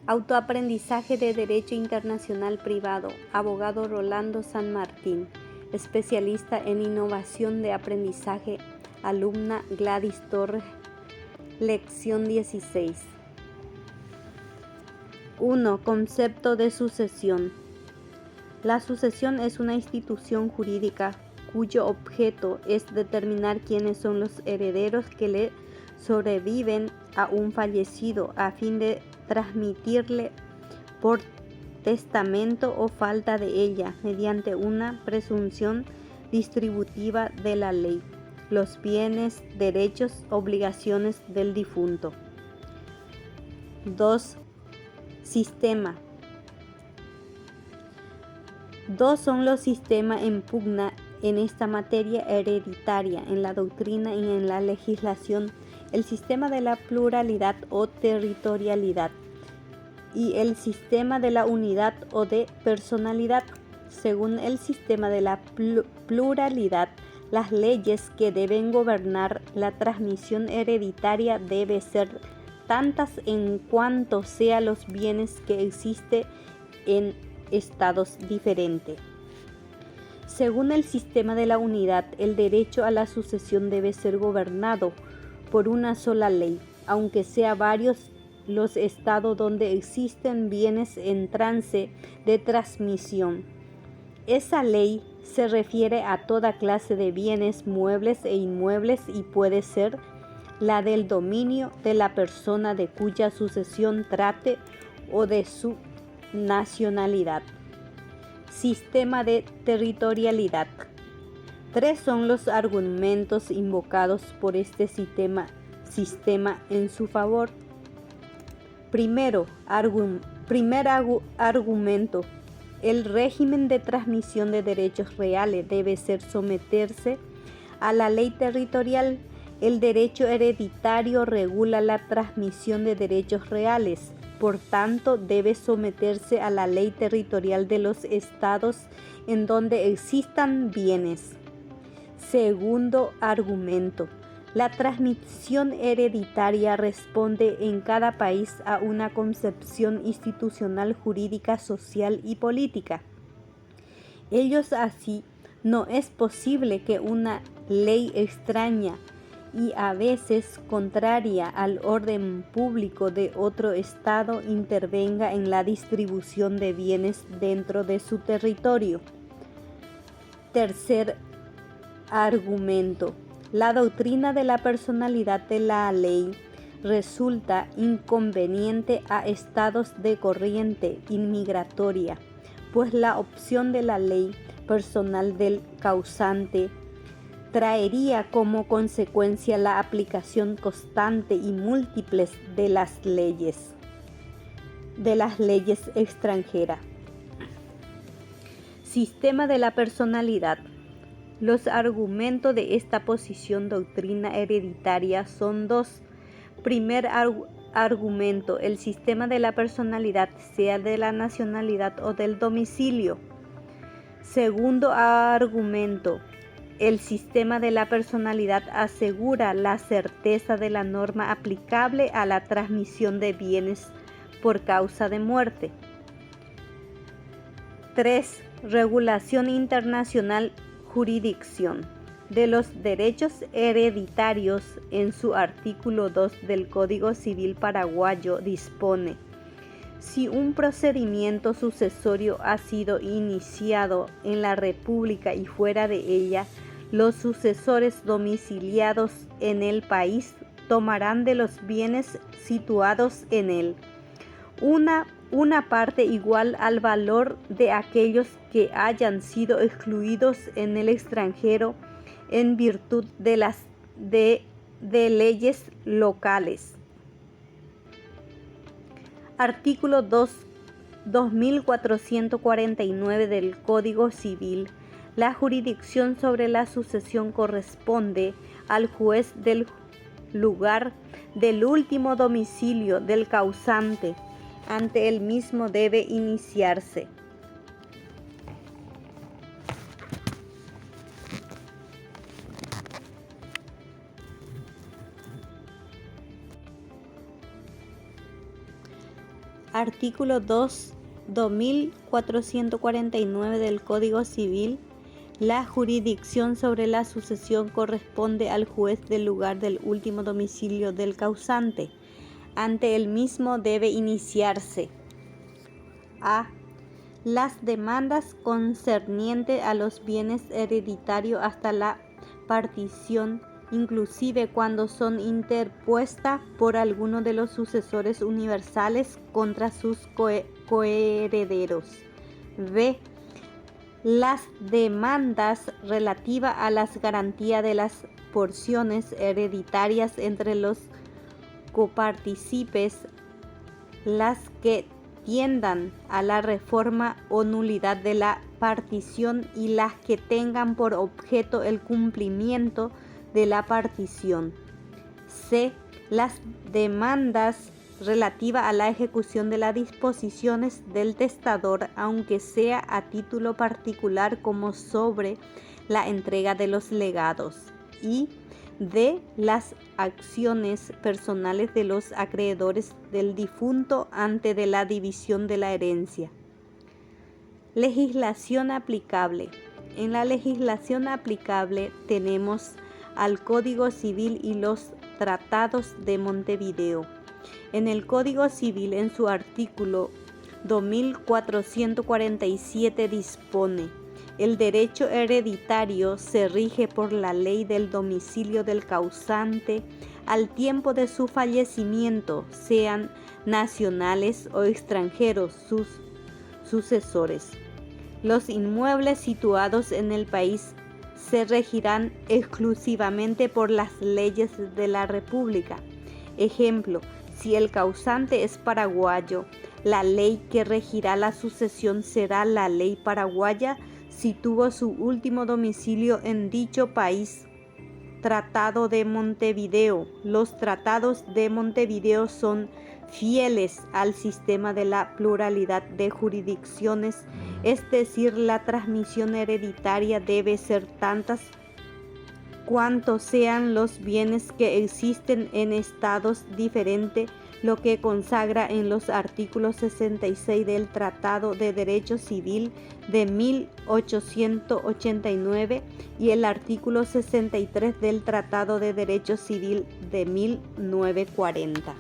Autoaprendizaje de Derecho Internacional Privado. Abogado Rolando San Martín. Especialista en innovación de aprendizaje. Alumna Gladys Torres. Lección 16. 1. Concepto de sucesión. La sucesión es una institución jurídica cuyo objeto es determinar quiénes son los herederos que le sobreviven a un fallecido a fin de transmitirle por testamento o falta de ella, mediante una presunción distributiva de la ley, los bienes, derechos, obligaciones del difunto. 2. Sistema. Dos son los sistemas en pugna en esta materia hereditaria, en la doctrina y en la legislación: el sistema de la pluralidad o territorialidad y el sistema de la unidad o de personalidad. Según el sistema de la pluralidad, las leyes que deben gobernar la transmisión hereditaria deben ser tantas en cuanto sean los bienes que existen en estados diferentes. Según el sistema de la unidad, el derecho a la sucesión debe ser gobernado por una sola ley, aunque sea varios los estados donde existen bienes en trance de transmisión. Esa ley se refiere a toda clase de bienes muebles e inmuebles y puede ser la del dominio de la persona de cuya sucesión trate o de su nacionalidad. Sistema de territorialidad. 3 son los argumentos invocados por este sistema en su favor. Primer argumento. El régimen de transmisión de derechos reales debe someterse a la ley territorial. El derecho hereditario regula la transmisión de derechos reales. Por tanto, debe someterse a la ley territorial de los estados en donde existan bienes. Segundo argumento. La transmisión hereditaria responde en cada país a una concepción institucional, jurídica, social y política. Así, no es posible que una ley extraña y a veces contraria al orden público de otro estado intervenga en la distribución de bienes dentro de su territorio. Tercer argumento. La doctrina de la personalidad de la ley resulta inconveniente a estados de corriente inmigratoria, pues la opción de la ley personal del causante traería como consecuencia la aplicación constante y múltiple de las leyes extranjeras. Sistema de la personalidad. Los argumentos de esta posición doctrina hereditaria son 2. Primer argumento. El sistema de la personalidad, sea de la nacionalidad o del domicilio. Segundo argumento. El sistema de la personalidad asegura la certeza de la norma aplicable a la transmisión de bienes por causa de muerte. 3. Regulación internacional. Jurisdicción de los derechos hereditarios. En su artículo 2 del Código Civil paraguayo dispone: si un procedimiento sucesorio ha sido iniciado en la República y fuera de ella, los sucesores domiciliados en el país tomarán de los bienes situados en él una parte igual al valor de aquellos que hayan sido excluidos en el extranjero en virtud de leyes locales. Artículo 2449 del Código Civil. La jurisdicción sobre la sucesión corresponde al juez del lugar del último domicilio del causante. Ante el mismo debe iniciarse Artículo 2449 del Código Civil. La jurisdicción sobre la sucesión corresponde al juez del lugar del último domicilio del causante. Ante el mismo debe iniciarse a. Las demandas concernientes a los bienes hereditarios hasta la partición, inclusive cuando son interpuestas por alguno de los sucesores universales contra sus coherederos. B. Las demandas relativas a las garantías de las porciones hereditarias entre los copartícipes, las que tiendan a la reforma o nulidad de la partición y las que tengan por objeto el cumplimiento de la partición. C. Las demandas relativas a la ejecución de las disposiciones del testador, aunque sea a título particular, como sobre la entrega de los legados. Y D. Las acciones personales de los acreedores del difunto antes de la división de la herencia. Legislación aplicable. En la legislación aplicable tenemos al Código Civil y los Tratados de Montevideo. En el Código Civil, en su artículo 2447, dispone: el derecho hereditario se rige por la ley del domicilio del causante al tiempo de su fallecimiento, sean nacionales o extranjeros sus sucesores. Los inmuebles situados en el país se regirán exclusivamente por las leyes de la República. Ejemplo, si el causante es paraguayo, la ley que regirá la sucesión será la ley paraguaya si tuvo su último domicilio en dicho país. Tratado de Montevideo. Los tratados de Montevideo son fieles al sistema de la pluralidad de jurisdicciones, es decir, la transmisión hereditaria debe ser tantas cuantos sean los bienes que existen en estados diferentes, lo que consagra en los artículos 66 del Tratado de Derecho Civil de 1889 y el artículo 63 del Tratado de Derecho Civil de 1940.